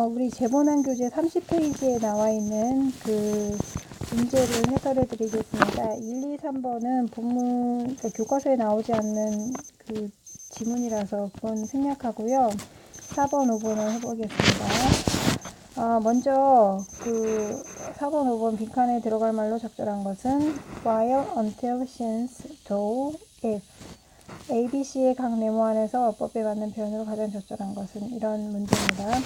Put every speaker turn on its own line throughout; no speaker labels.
우리 제본한 교재 30페이지에 나와 있는 그 문제를 해설해 드리겠습니다. 1, 2, 3번은 본문, 그러니까 교과서에 나오지 않는 그 지문이라서 그건 생략하고요. 4번, 5번을 해보겠습니다. 먼저 그 4번, 5번 빈칸에 들어갈 말로 적절한 것은 while, until, since, though, if. A, B, C의 각 네모 안에서 어법에 맞는 표현으로 가장 적절한 것은 이런 문제입니다.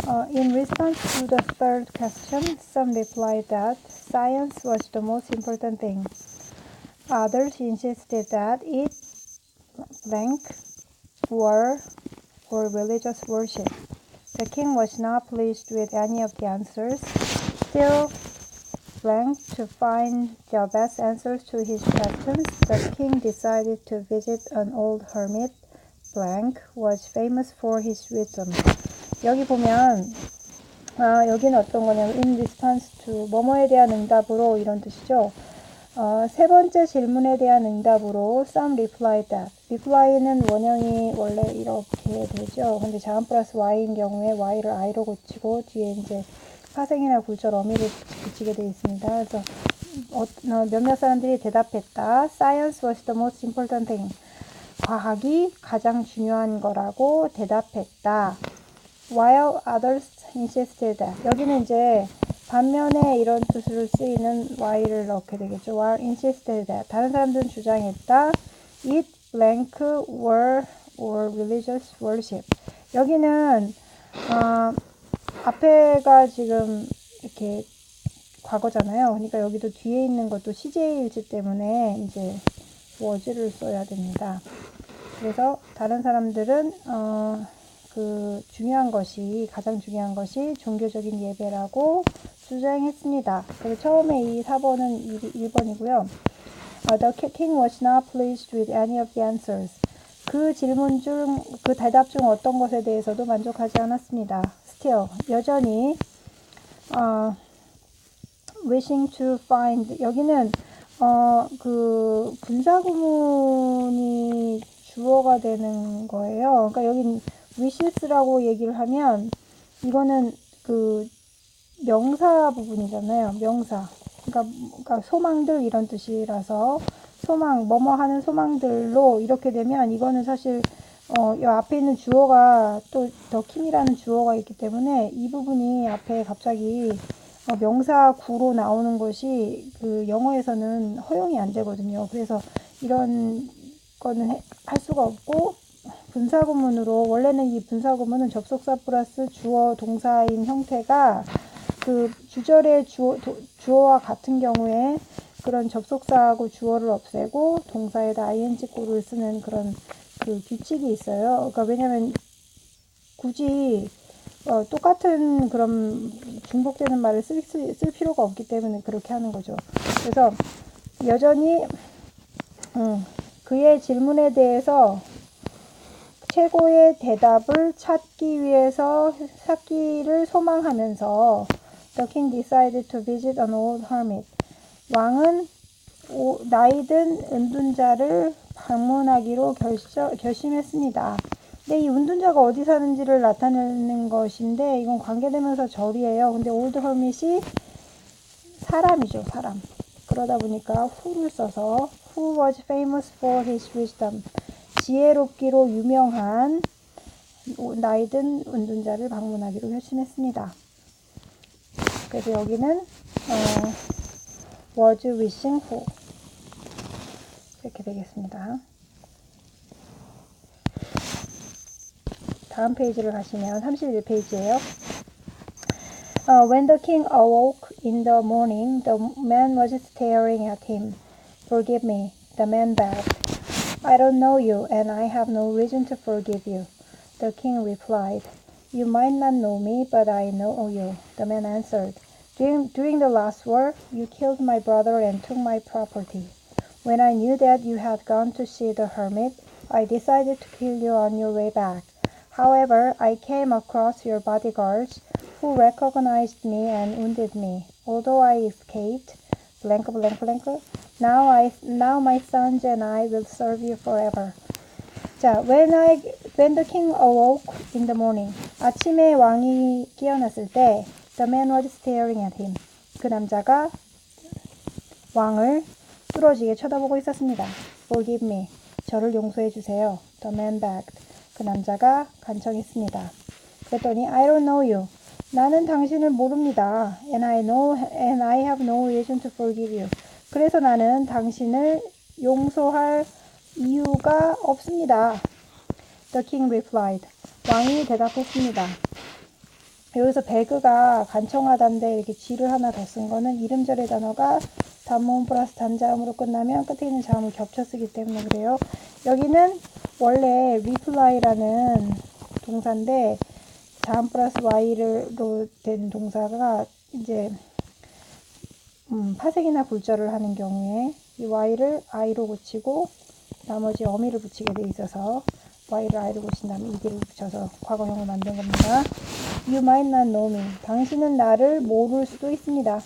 In response to the third question, some replied that science was the most important thing. Others insisted that it blank were or religious worship. The king was not pleased with any of the answers. Still blank to find the best answers to his questions, the king decided to visit an old hermit. Blank was famous for his wisdom. 여기 보면 여기는 어떤 거냐면 in response to 뭐뭐에 대한 응답으로 이런 뜻이죠. 세 번째 질문에 대한 응답으로 some replied that. reply는 원형이 원래 이렇게 되죠. 근데 자음 플러스 y인 경우에 y를 i로 고치고 뒤에 이제 파생이나 굴절 어미를 붙이게 되어 있습니다. 그래서 몇몇 사람들이 대답했다. Science was the most important thing. 과학이 가장 중요한 거라고 대답했다. While others insisted that. 여기는 이제 반면에 이런 뜻으로 쓰이는 while을 넣게 되겠죠. While insisted that. 다른 사람들은 주장했다. It blank were or religious worship. 여기는 앞에가 지금 이렇게 과거잖아요. 그러니까 여기도 뒤에 있는 것도 CJ일지 때문에 이제 was를 써야 됩니다. 그래서 다른 사람들은 가장 중요한 것이 종교적인 예배라고 주장했습니다. 그리고 처음에 이 4번은 1번이고요. The king was not pleased with any of the answers. 그 대답 중 어떤 것에 대해서도 만족하지 않았습니다. Still, 여전히 wishing to find. 여기는 그 분사구문이 주어가 되는 거예요. 그러니까 여긴 wishes라고 얘기를 하면 이거는 그 명사 부분이잖아요. 명사. 그러니까 소망들 이런 뜻이라서 소망, 뭐뭐 하는 소망들로 이렇게 되면 이거는 사실 이 앞에 있는 주어가 또 the king이라는 주어가 있기 때문에 이 부분이 앞에 갑자기 명사 구로 나오는 것이 그 영어에서는 허용이 안 되거든요. 그래서 이런 거는 할 수가 없고 분사구문으로 원래는 이 분사구문은 접속사 플러스 주어 동사인 형태가 그 주절의 주어와 같은 경우에 그런 접속사하고 주어를 없애고 동사에다 ing구를 쓰는 그런 그 규칙이 있어요. 그러니까 왜냐면 굳이 똑같은 그런 중복되는 말을 쓸 필요가 없기 때문에 그렇게 하는 거죠. 그래서 여전히 그의 질문에 대해서 최고의 대답을 찾기를 소망하면서 The king decided to visit an old hermit. 왕은 나이든 은둔자를 방문하기로 결심했습니다. 근데 이 은둔자가 어디 사는지를 나타내는 것인데 이건 관계대명사 절이에요. 근데 old hermit이 사람이죠, 사람. 그러다 보니까 who를 써서 who was famous for his wisdom. 지혜롭기로 유명한 나이든 은둔자를 방문하기로 결심했습니다. 그래서 여기는 was wishing who 이렇게 되겠습니다. 다음 페이지를 가시면 31페이지예요. When the king awoke in the morning, the man was staring at him. Forgive me, the man begged. I don't know you, and I have no reason to forgive you. The king replied, You might not know me, but I know you. The man answered, During the last war, you killed my brother and took my property. When I knew that you had gone to see the hermit, I decided to kill you on your way back. However, I came across your bodyguards, who recognized me and wounded me. Although I escaped, blank, blank, blank, now my sons and I will serve you forever. 자, when I When the king awoke in the morning. 아침에 왕이 깨어났을 때 the man was staring at him. 그 남자가 왕을 뚫어지게 쳐다보고 있었습니다. Forgive me. 저를 용서해 주세요. The man begged. 그 남자가 간청했습니다. 그랬더니 I don't know you. 나는 당신을 모릅니다. And I have no reason to forgive you. 그래서 나는 당신을 용서할 이유가 없습니다. The king replied. 왕이 대답했습니다. 여기서 배그가 간청하다인데 이렇게 G를 하나 더 쓴 거는 이름절의 단어가 단모음 플러스 단자음으로 끝나면 끝에 있는 자음을 겹쳐 쓰기 때문에 그래요. 여기는 원래 reply라는 동사인데 자음 플러스 y로 된 동사가 이제 파생이나 굴절을 하는 경우에 이 y를 i로 붙이고 나머지 어미를 붙이게 돼 있어서 y를 i로 붙인 다음에 ed를 붙여서 과거형을 만든 겁니다. You might not know me. 당신은 나를 모를 수도 있습니다.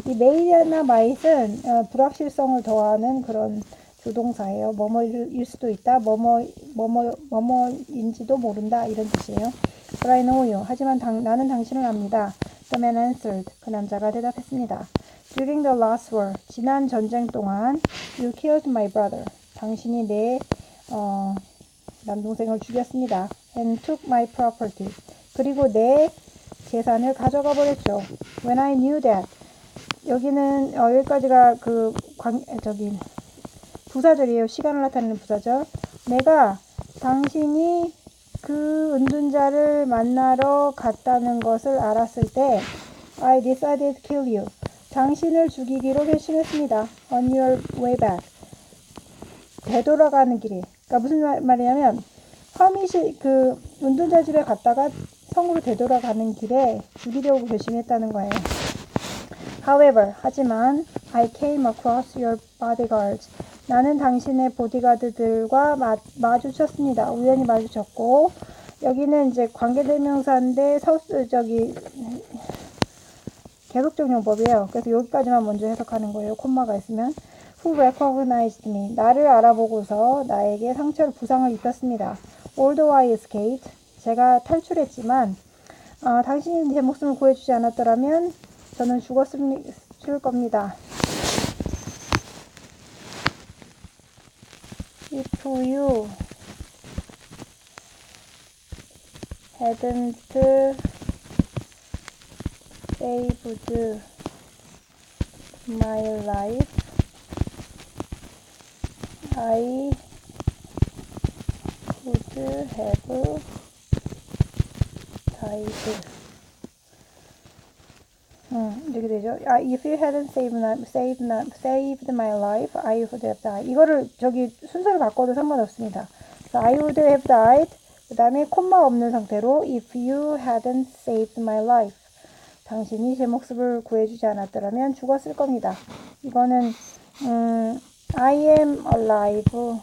이 may나 might은 불확실성을 더하는 그런 조동사예요. 뭐뭐일 수도 있다. 뭐뭐인지도 모른다. 이런 뜻이에요. But I know you. 하지만 나는 당신을 압니다. The man answered. 그 남자가 대답했습니다. During the last war. 지난 전쟁 동안 You killed my brother. 당신이 내 남동생을 죽였습니다. And took my property. 그리고 내 재산을 가져가 버렸죠. When I knew that. 여기는 여기까지가 부사절이에요. 시간을 나타내는 부사절. 내가 당신이 그 은둔자를 만나러 갔다는 것을 알았을 때 I decided to kill you. 당신을 죽이기로 결심했습니다. On your way back. 되돌아가는 길에. 그러니까 무슨 말이냐면 그 은둔자 집에 갔다가 성으로 되돌아가는 길에 죽이려고 결심했다는 거예요. However, 하지만 I came across your bodyguards. 나는 당신의 보디가드들과 마주쳤습니다. 우연히 마주쳤고 여기는 이제 관계대명사인데 계속적 용법이에요. 그래서 여기까지만 먼저 해석하는 거예요. 콤마가 있으면 Who recognized me? 나를 알아보고서 나에게 부상을 입혔습니다. Although I escaped. 제가 탈출했지만 당신이 제 목숨을 구해주지 않았더라면 저는 죽었을 겁니다. If you hadn't saved my life, I would have died. 이렇게 되죠. If you hadn't saved my life, I would have died. 이거를 순서를 바꿔도 상관없습니다. So I would have died. 그 다음에 콤마 없는 상태로 If you hadn't saved my life. 당신이 제 목숨을 구해주지 않았더라면 죽었을 겁니다. 이거는 I am alive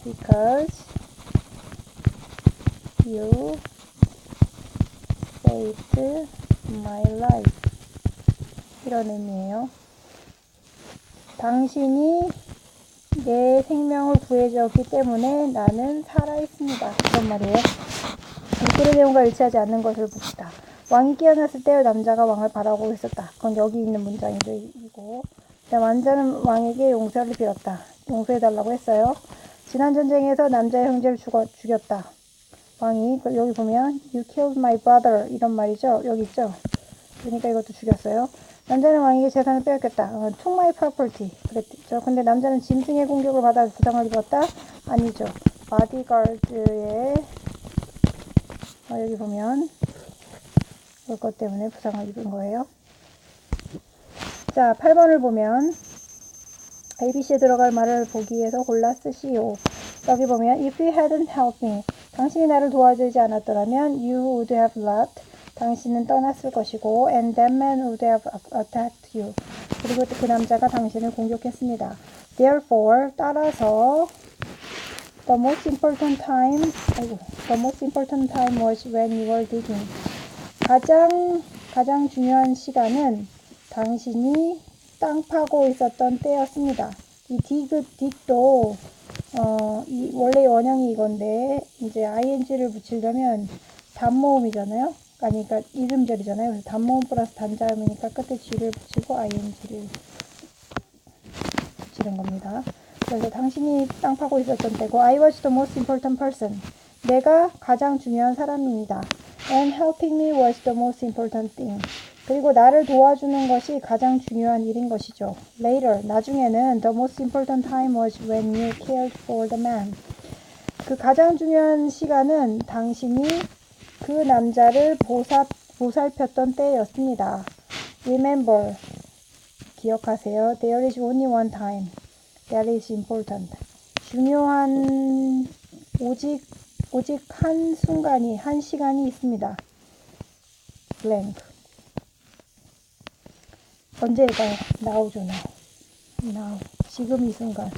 because you saved my life. 이런 의미예요. 당신이 내 생명을 구해주었기 때문에 나는 살아있습니다. 그런 말이에요. 그런 내용과 일치하지 않는 것을 봅시다. 왕이 깨어났을 때 남자가 왕을 바라보고 있었다. 그건 여기 있는 문장이죠. 이거. 왕자는 왕에게 용서를 빌었다. 용서해달라고 했어요. 지난 전쟁에서 남자의 형제를 죽였다. 왕이 여기 보면 You killed my brother 이런 말이죠. 여기 있죠. 그러니까 이것도 죽였어요. 남자는 왕에게 재산을 빼앗겼다. Took my property 그랬죠. 근데 남자는 짐승의 공격을 받아 부상을 입었다? 아니죠. 바디가드의 여기 보면 그것 때문에 부상을 입은 거예요. 자, 8번을 보면 ABC에 들어갈 말을 보기 위해서 골라 쓰시오. 여기 보면 If you hadn't helped me 당신이 나를 도와주지 않았더라면 You would have left 당신은 떠났을 것이고 And that man would have attacked you 그리고 그 남자가 당신을 공격했습니다. Therefore 따라서 The most important time was when you were digging. 가장 중요한 시간은 당신이 땅 파고 있었던 때였습니다. 이 dig도 원래 원형이 이건데 이제 ing를 붙이려면 단모음이잖아요. 아니, 그러니까 이름절이잖아요. 그래서 단모음 플러스 단자음이니까 끝에 g를 붙이고 ing를 붙이는 겁니다. 그래서 당신이 땅 파고 있었던 때고 I was the most important person. 내가 가장 중요한 사람입니다. And helping me was the most important thing. 그리고 나를 도와주는 것이 가장 중요한 일인 것이죠. Later, 나중에는 the most important time was when you cared for the man. 그 가장 중요한 시간은 당신이 그 남자를 보살폈던 때였습니다. Remember, 기억하세요. There is only one time that is important. 중요한 오직 한 순간이, 한 시간이 있습니다. blank. 언제일까요? now죠, now. 지금 이 순간.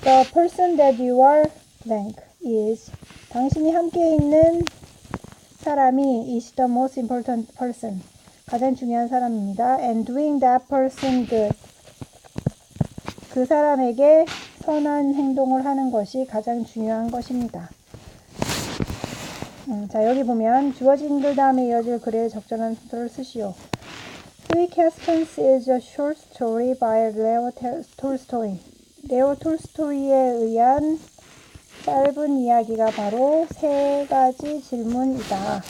The person that you are blank is, 당신이 함께 있는 사람이 is the most important person. 가장 중요한 사람입니다. And doing that person good. 그 사람에게 선한 행동을 하는 것이 가장 중요한 것입니다. 자, 여기 보면 주어진 글 다음에 이어질 글에 적절한 순서를 쓰시오. Three Questions is a short story by Leo Tolstoy. 레오 톨스토이에 의한 짧은 이야기가 바로 세 가지 질문이다.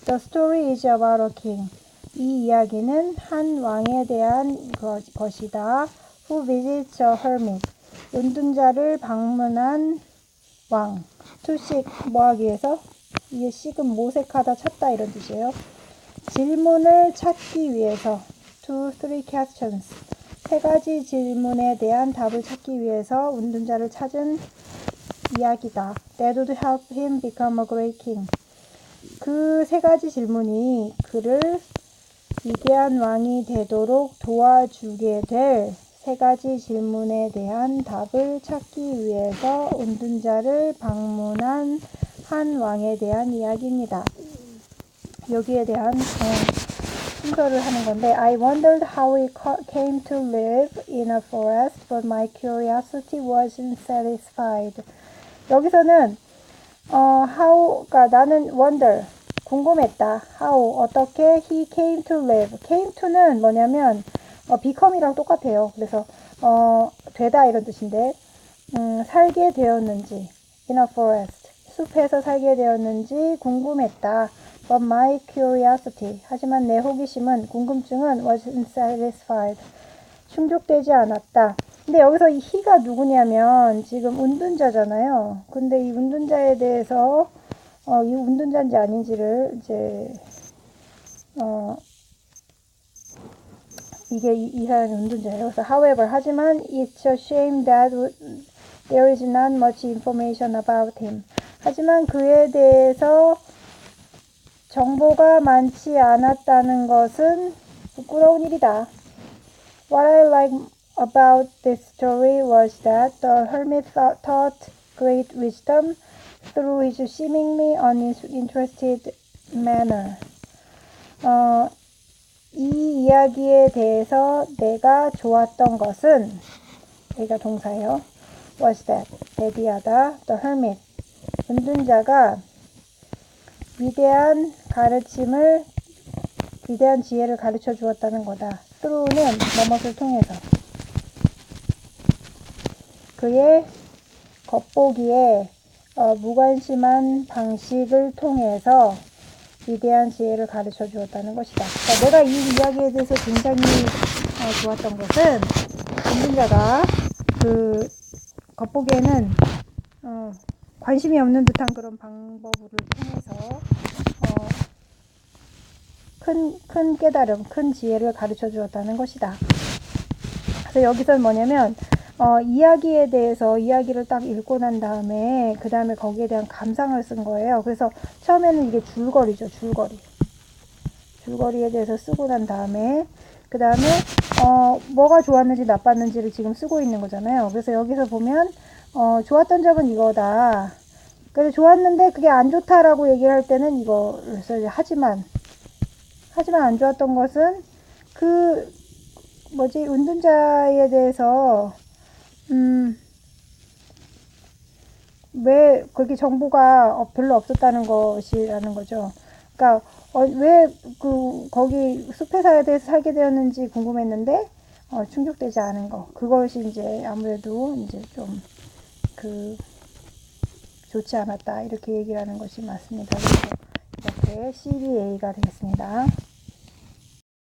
The story is about a king. 이 이야기는 한 왕에 대한 것이다. Who visits a hermit. 은둔자를 방문한 왕. To seek, 뭐하기 위해서? 이게 seek은 모색하다, 찾다 이런 뜻이에요. 질문을 찾기 위해서. To three questions. 세 가지 질문에 대한 답을 찾기 위해서 은둔자를 찾은 이야기다. That would help him become a great king. 그 세 가지 질문이 그를 위대한 왕이 되도록 도와주게 될 세 가지 질문에 대한 답을 찾기 위해서 은둔자를 방문한 한 왕에 대한 이야기입니다. 여기에 대한 순서를 하는 건데 I wondered how he came to live in a forest, but my curiosity wasn't satisfied. 여기서는 how가 나는 wonder, 궁금했다. how, 어떻게 he came to live. came to는 뭐냐면 become이랑 똑같아요. 그래서 되다 이런 뜻인데 살게 되었는지 in a forest, 숲에서 살게 되었는지 궁금했다. But my curiosity, 하지만 내 호기심은, 궁금증은 wasn't satisfied, 충족되지 않았다. 근데 여기서 이 he가 누구냐면 지금 운둔자잖아요. 근데 이 운둔자에 대해서 이 운둔자인지 아닌지를 이제 이게 이 사람이 운둔자예요. 그래서 however, 하지만 it's a shame that there is not much information about him. 하지만 그에 대해서 정보가 많지 않았다는 것은 부끄러운 일이다. What I like about this story was that the hermit taught great wisdom through his seemingly uninterested manner. 이 이야기에 대해서 내가 좋았던 것은, 여기가 동사예요. was that, 대비하다, the hermit, 은둔자가 위대한 지혜를 가르쳐 주었다는 거다. through는 뭐뭇을 통해서. 그의 겉보기에 무관심한 방식을 통해서 위대한 지혜를 가르쳐 주었다는 것이다. 그러니까 내가 이 이야기에 대해서 굉장히 좋았던 것은 은둔자가 그 겉보기에는 관심이 없는 듯한 그런 방법을 통해서 큰 깨달음, 큰 지혜를 가르쳐 주었다는 것이다. 그래서 여기서는 뭐냐면 이야기에 대해서 이야기를 딱 읽고 난 다음에 그 다음에 거기에 대한 감상을 쓴 거예요. 그래서 처음에는 이게 줄거리죠. 줄거리에 대해서 쓰고 난 다음에 그 다음에 뭐가 좋았는지 나빴는지를 지금 쓰고 있는 거잖아요. 그래서 여기서 보면 좋았던 점은 이거다. 그래서 좋았는데 그게 안 좋다라고 얘기를 할 때는 이거를 써야지. 하지만 안 좋았던 것은 은둔자에 대해서 왜 그렇게 정보가 별로 없었다는 것이라는 거죠. 그러니까 왜 거기 숲에 살게 되었는지 궁금했는데 충족되지 않은 거. 그것이 이제 아무래도 이제 좀 좋지 않았다 이렇게 얘기를 하는 것이 맞습니다. 그래서 이렇게 CBA가 되겠습니다.